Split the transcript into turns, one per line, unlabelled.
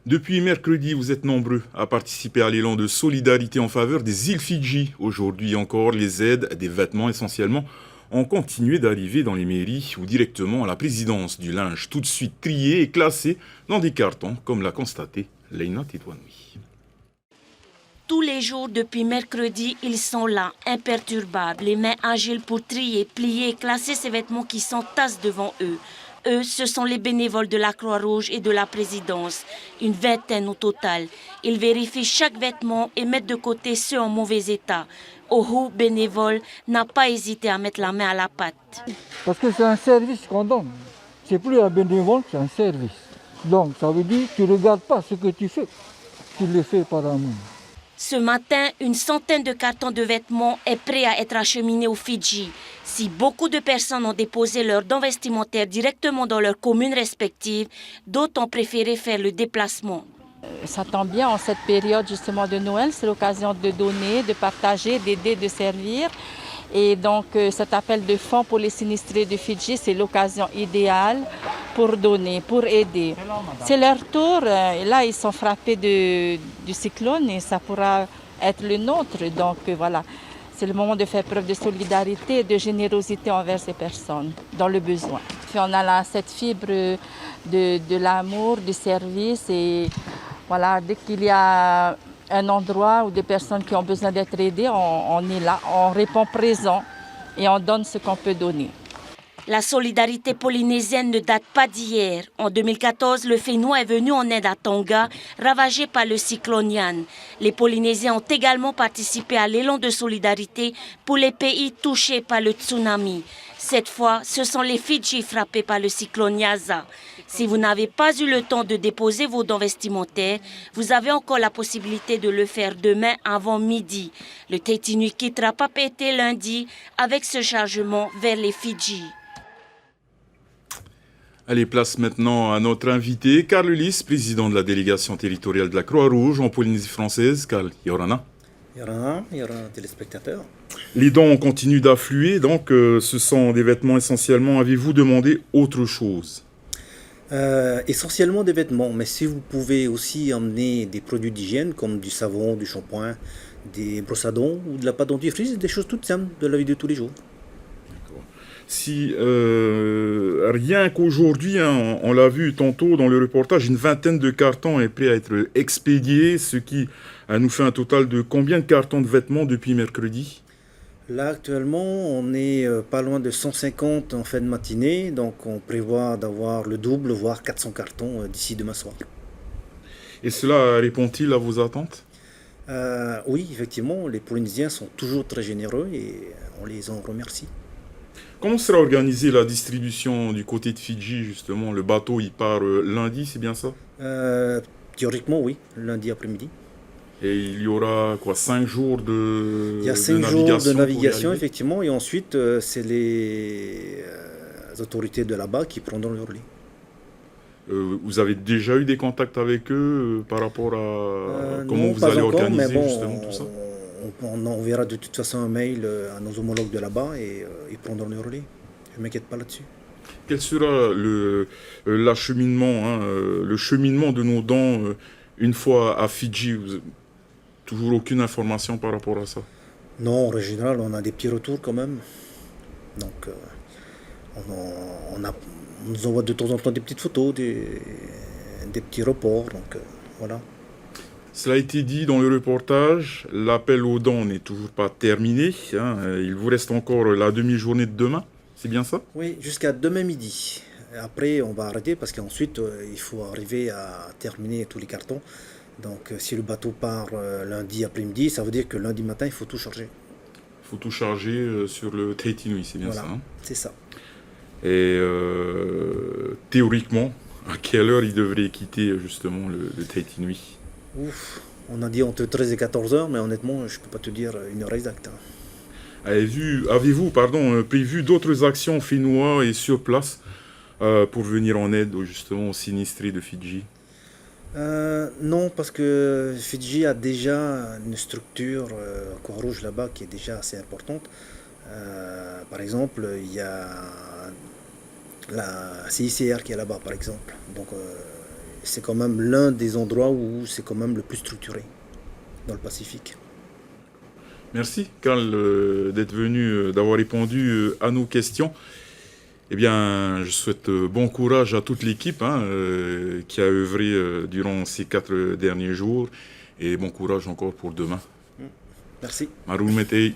Depuis mercredi, vous êtes nombreux à participer à l'élan de solidarité en faveur des îles Fidji. Aujourd'hui encore, les aides, des vêtements essentiellement, ont continué d'arriver dans les mairies ou directement à la présidence du linge, tout de suite trié et classé dans des cartons, comme l'a constaté Leïna Titouanoui.
Tous les jours depuis mercredi, ils sont là, imperturbables, les mains agiles pour trier, plier et classer ces vêtements qui s'entassent devant eux. Eux, ce sont les bénévoles de la Croix-Rouge et de la présidence, une vingtaine au total. Ils vérifient chaque vêtement et mettent de côté ceux en mauvais état. Ohu, bénévole, n'a pas hésité à mettre la main à la pâte.
Parce que c'est un service qu'on donne. C'est plus un bénévole, c'est un service. Donc ça veut dire que tu ne regardes pas ce que tu fais, tu le fais par amour.
Ce matin, une centaine de cartons de vêtements est prêt à être acheminés aux Fidji. Si beaucoup de personnes ont déposé leurs dons vestimentaires directement dans leurs communes respectives, d'autres ont préféré faire le déplacement.
Ça tombe bien en cette période justement de Noël, c'est l'occasion de donner, de partager, d'aider, de servir. Et donc cet appel de fonds pour les sinistrés de Fidji, c'est l'occasion idéale pour donner, pour aider. C'est leur tour, et là ils sont frappés du cyclone et ça pourra être le nôtre. Donc voilà, c'est le moment de faire preuve de solidarité et de générosité envers ces personnes dans le besoin. Puis on a là cette fibre de l'amour, du service et voilà, dès qu'il y a un endroit où des personnes qui ont besoin d'être aidées, on est là, on répond présent et on donne ce qu'on peut donner.
La solidarité polynésienne ne date pas d'hier. En 2014, le Fénois est venu en aide à Tonga, ravagé par le cyclone Yann. Les Polynésiens ont également participé à l'élan de solidarité pour les pays touchés par le tsunami. Cette fois, ce sont les Fidji frappés par le cyclone Yaza. Si vous n'avez pas eu le temps de déposer vos dons vestimentaires, vous avez encore la possibilité de le faire demain avant midi. Le Teitinui quittera Papeete lundi avec ce chargement vers les Fidji.
Allez, place maintenant à notre invité, Carl Ulysse, président de la délégation territoriale de la Croix-Rouge en Polynésie française. Carl, Yorana.
Yorana, téléspectateurs.
Les dons continuent d'affluer, donc ce sont des vêtements essentiellement. Avez-vous demandé autre chose?
Essentiellement des vêtements, mais si vous pouvez aussi emmener des produits d'hygiène comme du savon, du shampoing, des brosses à dents ou de la pâte dentifrice, des choses toutes simples de la vie de tous les jours.
Si rien qu'aujourd'hui, hein, on l'a vu tantôt dans le reportage, une vingtaine de cartons est prêt à être expédiés, ce qui nous fait un total de combien de cartons de vêtements depuis mercredi?
Là actuellement on est pas loin de 150 en fin de matinée, donc on prévoit d'avoir le double, voire 400 cartons d'ici demain soir.
Et cela répond-il à vos attentes?
Oui, effectivement, les Polynésiens sont toujours très généreux et on les en remercie.
Comment sera organisée la distribution du côté de Fidji, justement? Le bateau, il part lundi, c'est bien ça?
Théoriquement, oui, lundi après-midi.
Et il y aura, quoi, 5 jours de
Il y a 5 jours de navigation,
arriver?
effectivement, et ensuite, c'est les autorités de là-bas qui prendront le relais.
Vous avez déjà eu des contacts avec eux par rapport à comment
Non,
vous
pas
allez
encore,
organiser
mais bon,
justement tout ça?
on enverra de toute façon un mail à nos homologues de là-bas et ils prendront le relais. Je ne m'inquiète pas là-dessus.
Quel sera l'acheminement, hein, le cheminement de nos dons une fois à Fidji? Toujours aucune information par rapport à ça?
Non, en général, on a des petits retours quand même. Donc, on nous envoie de temps en temps des petites photos, des petits reports. Donc, voilà.
Cela a été dit dans le reportage, l'appel aux dons n'est toujours pas terminé. Hein, il vous reste encore la demi-journée de demain, c'est bien ça?
Oui, jusqu'à demain midi. Après, on va arrêter parce qu'ensuite, il faut arriver à terminer tous les cartons. Donc, si le bateau part lundi après-midi, ça veut dire que lundi matin, il faut tout charger.
Il faut tout charger sur le Teitinui, c'est bien
Voilà,
ça, hein?
c'est ça.
Et théoriquement, à quelle heure il devrait quitter justement le Teitinui?
Ouf, on a dit entre 13 et 14 heures, mais honnêtement, je ne peux pas te dire une heure exacte.
Avez-vous prévu d'autres actions fénois et sur place pour venir en aide justement aux sinistrés de Fidji?
Non, parce que Fidji a déjà une structure Croix-Rouge là-bas qui est déjà assez importante. Par exemple, il y a la CICR qui est là-bas, par exemple. Donc, c'est quand même l'un des endroits où c'est quand même le plus structuré dans le Pacifique.
Merci, Karl, d'être venu, d'avoir répondu à nos questions. Eh bien, je souhaite bon courage à toute l'équipe qui a œuvré durant ces 4 derniers jours. Et bon courage encore pour demain.
Merci.
Marou Metei.